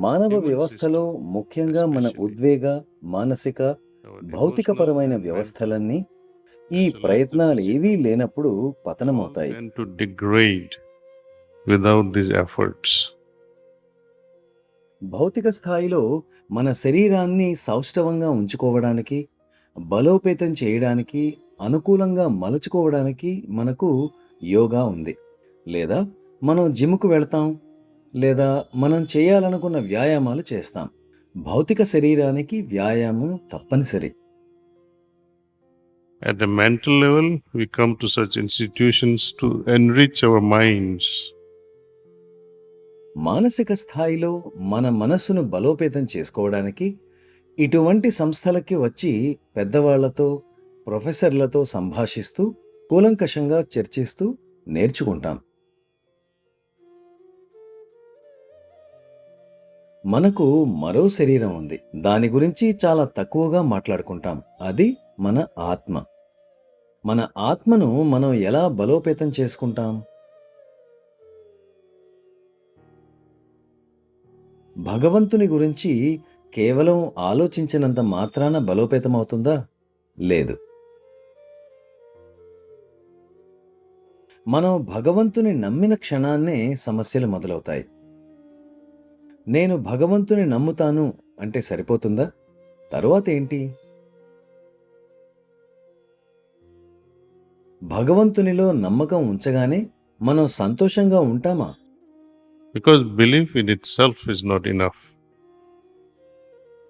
మానవ human వ్యవస్థలో system, ముఖ్యంగా మన especially ఉద్వేగ, మానసిక, our emotional భౌతికపరమైన and వ్యవస్థలన్నీ ఈ as well as the ప్రయత్నాలేవీ physical, లేనప్పుడు all పతనమవుతాయి. tend to degrade without these efforts. భౌతిక స్థాయిలో మన శరీరాన్ని సౌష్ఠవంగా ఉంచుకోవడానికి, బలోపేతం చేయడానికి, అనుకూలంగా మలుచుకోవడానికి మనకు యోగా ఉంది. లేదా మనం జిమ్‌కు వెళ్తాం, లేదా మనం చేయాలనుకున్న వ్యాయామాలు చేస్తాం. భౌతిక శరీరానికి వ్యాయామం తప్పనిసరి. At the mental level, we come to such institutions to enrich our minds. మానసిక స్థాయిలో మన మనస్సును బలోపేతం చేసుకోవడానికి ఇటువంటి సంస్థలకి వచ్చి పెద్దవాళ్లతో, ప్రొఫెసర్లతో సంభాషిస్తూ, కూలంకషంగా చర్చిస్తూ నేర్చుకుంటాం. మనకు మరో శరీరం ఉంది. దాని గురించి చాలా తక్కువగా మాట్లాడుకుంటాం. అది మన ఆత్మ. మన ఆత్మను మనం ఎలా బలోపేతం చేసుకుంటాం? భగవంతుని గురించి కేవలం ఆలోచించినంత మాత్రాన బలోపేతమవుతుందా? లేదు. మనం భగవంతుని నమ్మిన క్షణాన్నే సమస్యలు మొదలవుతాయి. నేను భగవంతుని నమ్ముతాను అంటే సరిపోతుందా? తరువాత ఏంటి? భగవంతునిలో నమ్మకం ఉంచగానే మనం సంతోషంగా ఉంటామా? Because belief in itself is not enough.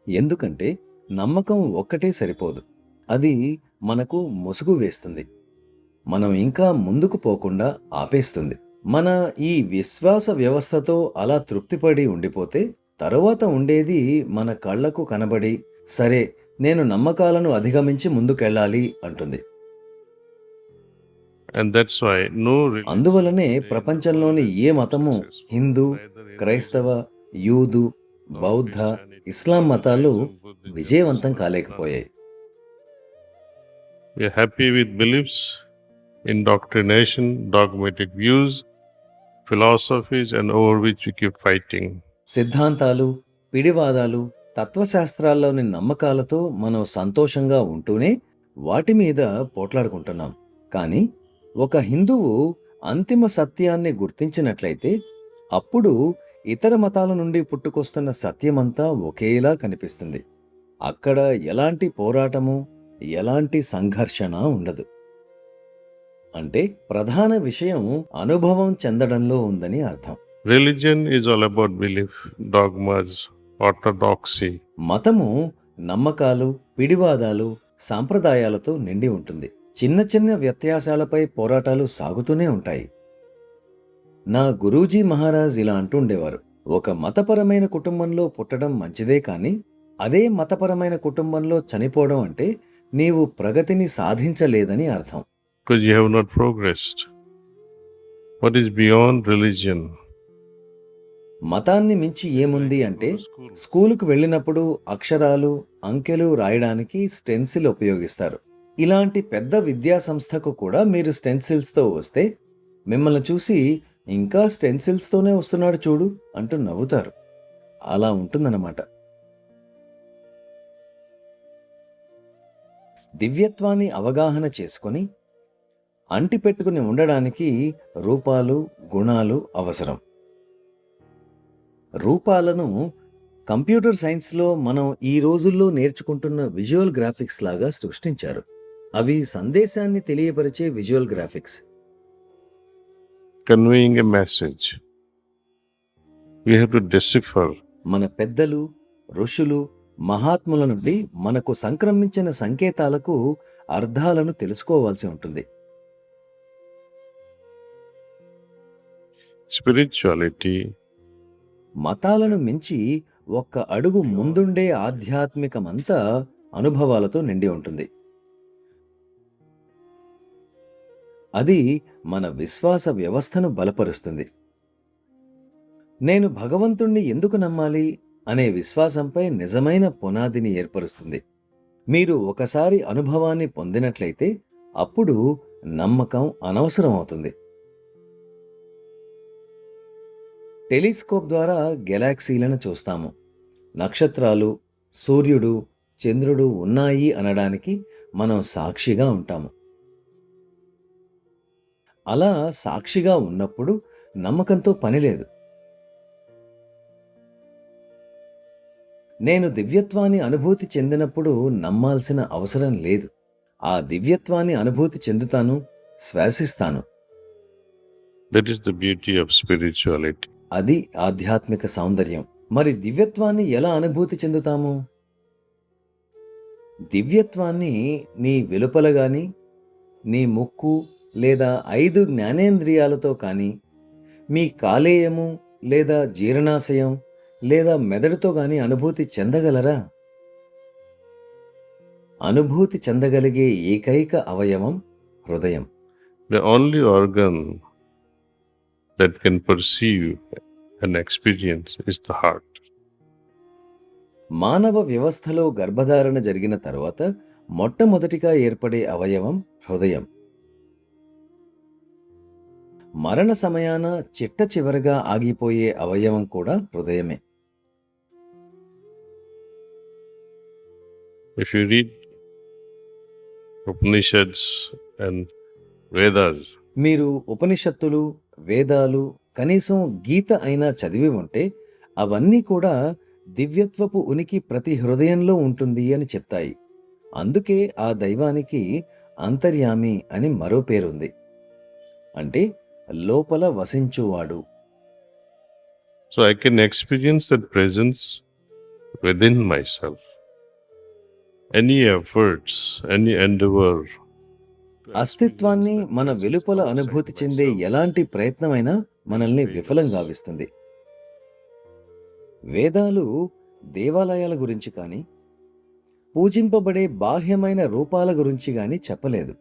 ఎందుకంటే నమ్మకం ఒక్కటే సరిపోదు. అది మనకు ముసుగు వేస్తుంది. మనం ఇంకా ముందుకు పోకుండా ఆపేస్తుంది. మన ఈ విశ్వాస వ్యవస్థతో అలా తృప్తిపడి ఉండిపోతే తరువాత ఉండేది మన కళ్లకు కనబడి, సరే నేను నమ్మకాలను అధిగమించి ముందుకెళ్ళాలి అంటుంది. And that's why no religion అందువలనే today in the ప్రపంచంలోని world ఏ is మతము, successful. హిందూ, Neither క్రైస్తవ, Hinduism, యూదు, nor బౌద్ధ, Christianity, ఇస్లాం nor మతాలు Judaism, Buddhism, విజయవంతం Islam, కాలేకపోయాయి. we are happy with beliefs, indoctrination, dogmatic views, philosophies, and over which we keep fighting. సిద్ధాంతాలు, పిడివాదాలు, తత్వశాస్త్రాల్లోని నమ్మకాలతో మనం సంతోషంగా ఉంటూనే వాటి మీద పోట్లాడుకుంటున్నాం. కానీ ఒక హిందువు అంతిమ సత్యాన్ని గుర్తించినట్లయితే అప్పుడు ఇతర మతాల నుండి పుట్టుకొస్తున్న సత్యమంతా ఒకేలా కనిపిస్తుంది. అక్కడ ఎలాంటి పోరాటము, ఎలాంటి సంఘర్షణ ఉండదు. అంటే ప్రధాన విషయం అనుభవం చెందడంలో ఉందని అర్థం. Religion is all about belief, dogmas, orthodoxy. మతము నమ్మకాలు, పిడివాదాలు, సాంప్రదాయాలతో నిండి ఉంటుంది. చిన్న చిన్న వ్యత్యాసాలపై పోరాటాలు సాగుతూనే ఉంటాయి. నా గురూజీ మహారాజ్ ఇలా అంటుండేవారు, ఒక మతపరమైన కుటుంబంలో పుట్టడం మంచిదే, కానీ అదే మతపరమైన కుటుంబంలో చనిపోవడం అంటే నీవు ప్రగతిని సాధించలేదని అర్థం. Because you have not progressed. What is beyond religion? మతాన్ని మించి ఏముంది అంటే స్కూలుకు వెళ్ళినప్పుడు అక్షరాలు, అంకెలు రాయడానికి స్టెన్సిల్ ఉపయోగిస్తారు. ఇలాంటి పెద్ద విద్యా సంస్థకు కూడా మీరు స్టెన్సిల్స్తో వస్తే మిమ్మల్ని చూసి ఇంకా స్టెన్సిల్స్తోనే వస్తున్నాడు చూడు అంటూ నవ్వుతారు. అలా ఉంటుందన్నమాట. దివ్యత్వాన్ని అవగాహన చేసుకొని అంటిపెట్టుకుని ఉండడానికి రూపాలు, గుణాలు అవసరం. రూపాలను కంప్యూటర్ సైన్స్లో మనం ఈ రోజుల్లో నేర్చుకుంటున్న విజువల్ గ్రాఫిక్స్ లాగా సృష్టించారు. అవి సందేశాన్ని తెలియపరిచే visual graphics. Conveying a message. We have to decipher. మన పెద్దలు, ఋషులు, మహాత్ముల నుండి మనకు సంక్రమించిన సంకేతాలకు అర్థాలను తెలుసుకోవాల్సి ఉంటుంది. Spirituality మతాలను మించి ఒక్క అడుగు ముందుండే ఆధ్యాత్మికమంతా అనుభవాలతో నిండి ఉంటుంది. అది మన విశ్వాస వ్యవస్థను బలపరుస్తుంది. నేను భగవంతుణ్ణి ఎందుకు నమ్మాలి అనే విశ్వాసంపై నిజమైన పునాదిని ఏర్పరుస్తుంది. మీరు ఒకసారి అనుభవాన్ని పొందినట్లయితే అప్పుడు నమ్మకం అనవసరం అవుతుంది. టెలిస్కోప్ ద్వారా గెలాక్సీలను చూస్తాము. నక్షత్రాలు, సూర్యుడు, చంద్రుడు ఉన్నాయి అనడానికి మనం సాక్షిగా ఉంటాము. అలా సాక్షిగా ఉన్నప్పుడు నమ్మకంతో పని లేదు. నేను దివ్యత్వాన్ని అనుభూతి చెందినప్పుడు నమ్మాల్సిన అవసరం లేదు. ఆ దివ్యత్వాన్ని అనుభూతి చెందుతాను, శ్వాసిస్తాను. That is the beauty of spirituality. అది ఆధ్యాత్మిక సౌందర్యం. మరి దివ్యత్వాన్ని ఎలా అనుభూతి చెందుతాము? దివ్యత్వాన్ని నీ వెలుపల గాని, నీ ముక్కు లేదా 5 జ్ఞానేంద్రియాలతో కానీ, మీ కాలేయము లేదా జీర్ణాశయం లేదా మెదడుతో గాని అనుభూతి చెందగలరా? అనుభూతి చెందగలిగే ఏకైక అవయవం హృదయం. The only organ that can perceive an experience is the heart. మానవ వ్యవస్థలో గర్భధారణ జరిగిన తరువాత మొట్టమొదటిగా ఏర్పడే అవయవం హృదయం. మరణ సమయాన చిట్ట చివరగా ఆగిపోయే అవయవం కూడా హృదయమే. If you read Upanishads and Vedas, మీరు ఉపనిషత్తులు, వేదాలు, కనీసం గీత అయినా చదివి ఉంటే అవన్నీ కూడా దివ్యత్వపు ఉనికి ప్రతి హృదయంలో ఉంటుంది అని చెప్తాయి. అందుకే ఆ దైవానికి అంతర్యామి అని మరో పేరుంది. అంటే లోపల వసించువాడు. so I can experience that presence within myself. Any efforts, any endeavor, అస్తిత్వాన్ని మన వెలుపల అనుభూతి చెందే ఎలాంటి ప్రయత్నమైనా మనల్ని విఫలం గావిస్తుంది. వేదాలు దేవాలయాల గురించి కానీ, పూజింపబడే బాహ్యమైన రూపాల గురించి గాని చెప్పలేదు.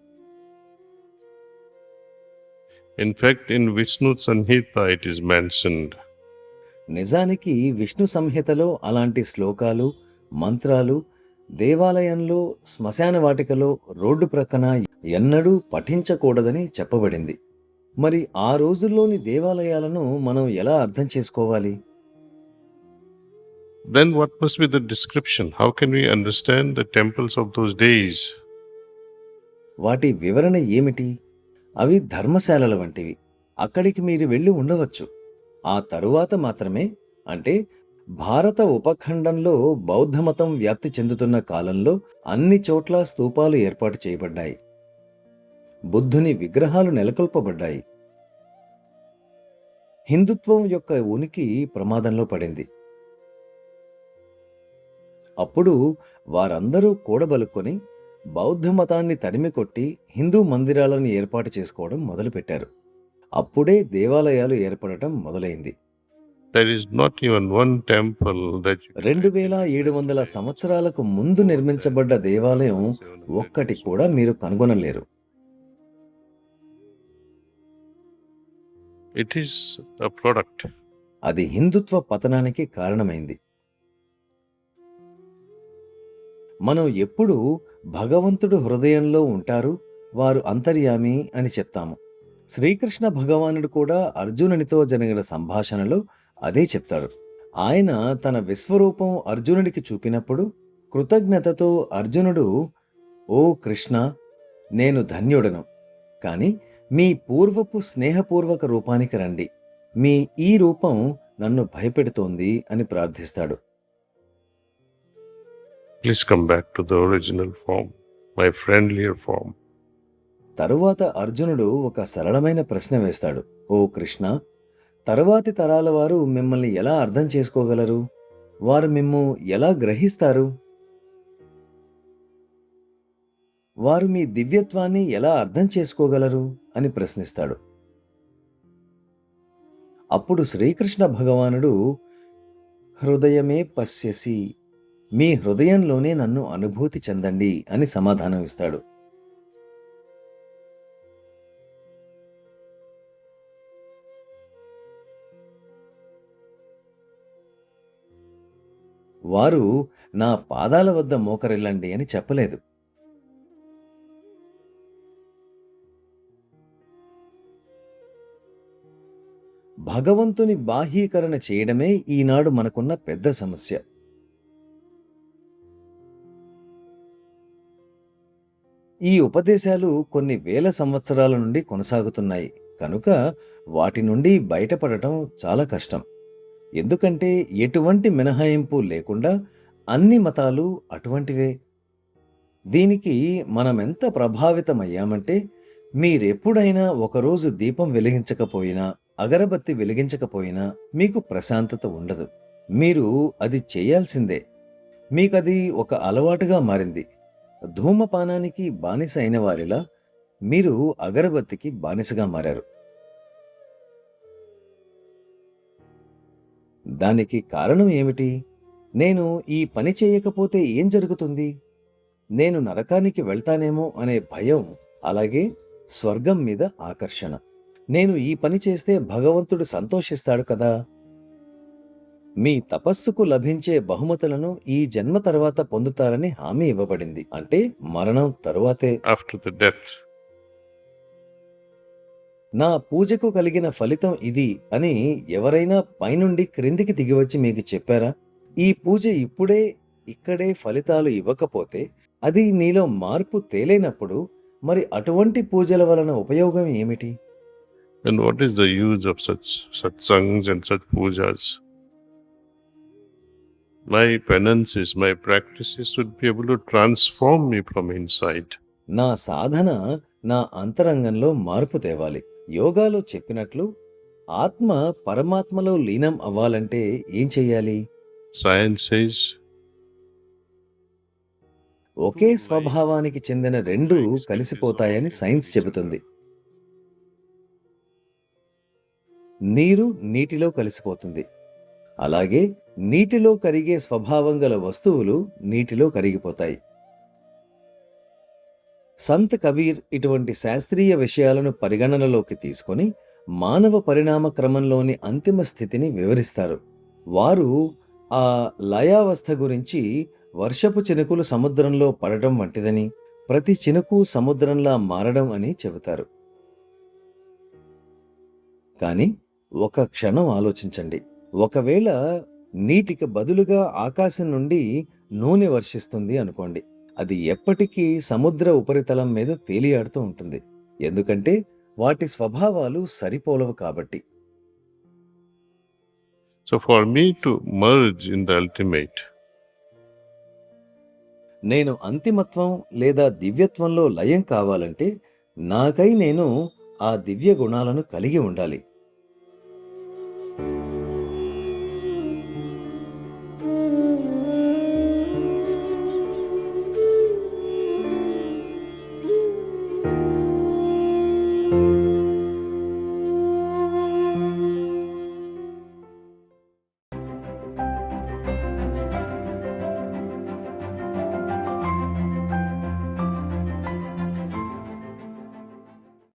in fact, in Vishnu Sanhita it is mentioned. నిజానికి విష్ణు సంహితలో అలాంటి శ్లోకాలు, మంత్రాలు దేవాలయంలో, శ్మశాన వాటికలో, రోడ్డు ప్రక్కన ఎన్నడూ పఠించకూడదని చెప్పబడింది. మరి ఆ రోజుల్లోని దేవాలయాలను మనం ఎలా అర్థం చేసుకోవాలి? Then what must be the description? How can we understand the temples of those days? వాటి వివరణ ఏమిటి? అవి ధర్మశాలల వంటివి. అక్కడికి మీరు వెళ్ళి ఉండవచ్చు. ఆ తరువాత మాత్రమే, అంటే భారత ఉపఖండంలో బౌద్ధమతం వ్యాప్తి చెందుతున్న కాలంలో అన్ని చోట్ల స్తూపాలు ఏర్పాటు చేయబడ్డాయి. బుద్ధుని విగ్రహాలు నెలకొల్పబడ్డాయి. హిందుత్వం యొక్క ఉనికి ప్రమాదంలో పడింది. అప్పుడు వారందరూ కూడబలుకొని బౌద్ధ మతాన్ని తరిమికొట్టి హిందూ మందిరాలను ఏర్పాటు చేసుకోవడం మొదలుపెట్టారు. అప్పుడే దేవాలయాలు ఏర్పడటం మొదలైంది. There is not even one temple that you can 2700 సంవత్సరాలకు ముందు నిర్మించబడ్డ దేవాలయం ఒక్కటి కూడా మీరు కనుగొనలేరు. It is a product. అది హిందుత్వ పతనానికి కారణమైంది. మనం ఎప్పుడూ భగవంతుడు హృదయంలో ఉంటారు, వారు అంతర్యామి అని చెప్తాము. శ్రీకృష్ణ భగవానుడు కూడా అర్జునునితో జరిగిన సంభాషణలో అదే చెప్తాడు. ఆయన తన విశ్వరూపం అర్జునుడికి చూపినప్పుడు కృతజ్ఞతతో అర్జునుడు, ఓ కృష్ణ, నేను ధన్యుడను, కాని మీ పూర్వపు స్నేహపూర్వక రూపానికి రండి, మీ ఈ రూపం నన్ను భయపెడుతోంది అని ప్రార్థిస్తాడు. Please come back to the original form, my friendlier form. తరువాత అర్జునుడు ఒక సరళమైన ప్రశ్న వేస్తాడు. ఓ కృష్ణ, తరువాతి తరాల వారు మిమ్మల్ని ఎలా అర్థం చేసుకోగలరు? వారు మిమ్ము ఎలా గ్రహిస్తారు? వారు మీ దివ్యత్వాన్ని ఎలా అర్థం చేసుకోగలరు అని ప్రశ్నిస్తాడు. అప్పుడు శ్రీకృష్ణ భగవానుడు, హృదయమే పశ్యసి, మీ హృదయంలోనే నన్ను అనుభూతి చెందండి అని సమాధానం ఇస్తాడు. వారు నా పాదాల వద్ద మోకరిల్లండి అని చెప్పలేదు. భగవంతుని బాహ్యీకరణ చేయడమే ఈనాడు మనకున్న పెద్ద సమస్య. ఈ ఉపదేశాలు కొన్ని వేల సంవత్సరాల నుండి కొనసాగుతున్నాయి కనుక వాటి నుండి బయటపడటం చాలా కష్టం. ఎందుకంటే ఎటువంటి మినహాయింపు లేకుండా అన్ని మతాలు అటువంటివే. దీనికి మనమెంత ప్రభావితమయ్యామంటే మీరెప్పుడైనా ఒకరోజు దీపం వెలిగించకపోయినా, అగరబత్తి వెలిగించకపోయినా మీకు ప్రశాంతత ఉండదు. మీరు అది చేయాల్సిందే. మీకది ఒక అలవాటుగా మారింది. ధూమపానానికి బానిస అయిన వారిలా మీరు అగరబత్తికి బానిసగా మారారు. దానికి కారణం ఏమిటి? నేను ఈ పని చేయకపోతే ఏం జరుగుతుంది? నేను నరకానికి వెళ్తానేమో అనే భయం, అలాగే స్వర్గం మీద ఆకర్షణ. నేను ఈ పని చేస్తే భగవంతుడు సంతోషిస్తాడు కదా. మీ తపస్సుకు లభించే బహుమతులను ఈ జన్మ తర్వాత పొందుతారని హామీ ఇవ్వబడింది. అంటే మరణం తరువాతే. after the death. నా పూజకు కలిగిన ఫలితం ఇది అని ఎవరైనా పైనుండి క్రిందికి దిగివచ్చి మీకు చెప్పారా? ఈ పూజ ఇప్పుడే ఇక్కడే ఫలితాలు ఇవ్వకపోతే, అది నీలో మార్పు తేలేనప్పుడు మరి అటువంటి పూజల వలన ఉపయోగం ఏమిటి? And what is the use of such satsangs and such pujas? My penances, my practices should be able to transform me from inside. నా సాధన నా అంతరంగంలో మార్పు తేవాలి. యోగాలో చెప్పినట్లు ఆత్మ పరమాత్మలో లీనం అవ్వాలంటే ఏం చెయ్యాలి? Science says ఒకే స్వభావానికి చెందిన రెండు కలిసిపోతాయని సైన్స్ చెబుతుంది. నీరు నీటిలో కలిసిపోతుంది. అలాగే నీటిలో కరిగే స్వభావం గల వస్తువులు నీటిలో కరిగిపోతాయి. సంత్ కబీర్ ఇటువంటి శాస్త్రీయ విషయాలను పరిగణనలోకి తీసుకొని మానవ పరిణామ క్రమంలోని అంతిమ స్థితిని వివరిస్తారు. వారు ఆ లయావస్థ గురించి వర్షపు చినుకులు సముద్రంలో పడటం వంటిదని, ప్రతి చినుకు సముద్రంలా మారడం అని చెబుతారు. కానీ ఒక క్షణం ఆలోచించండి. ఒకవేళ నీటికి బదులుగా ఆకాశం నుండి నూనె వర్షిస్తుంది అనుకోండి. అది ఎప్పటికీ సముద్ర ఉపరితలం మీద తేలియాడుతూ ఉంటుంది. ఎందుకంటే వాటి స్వభావాలు సరిపోలవు కాబట్టి. so. For me to merge in the ultimate, నేను అంతిమత్వం లేదా దివ్యత్వంలో లయం కావాలంటే నాకై నేను ఆ దివ్య గుణాలను కలిగి ఉండాలి.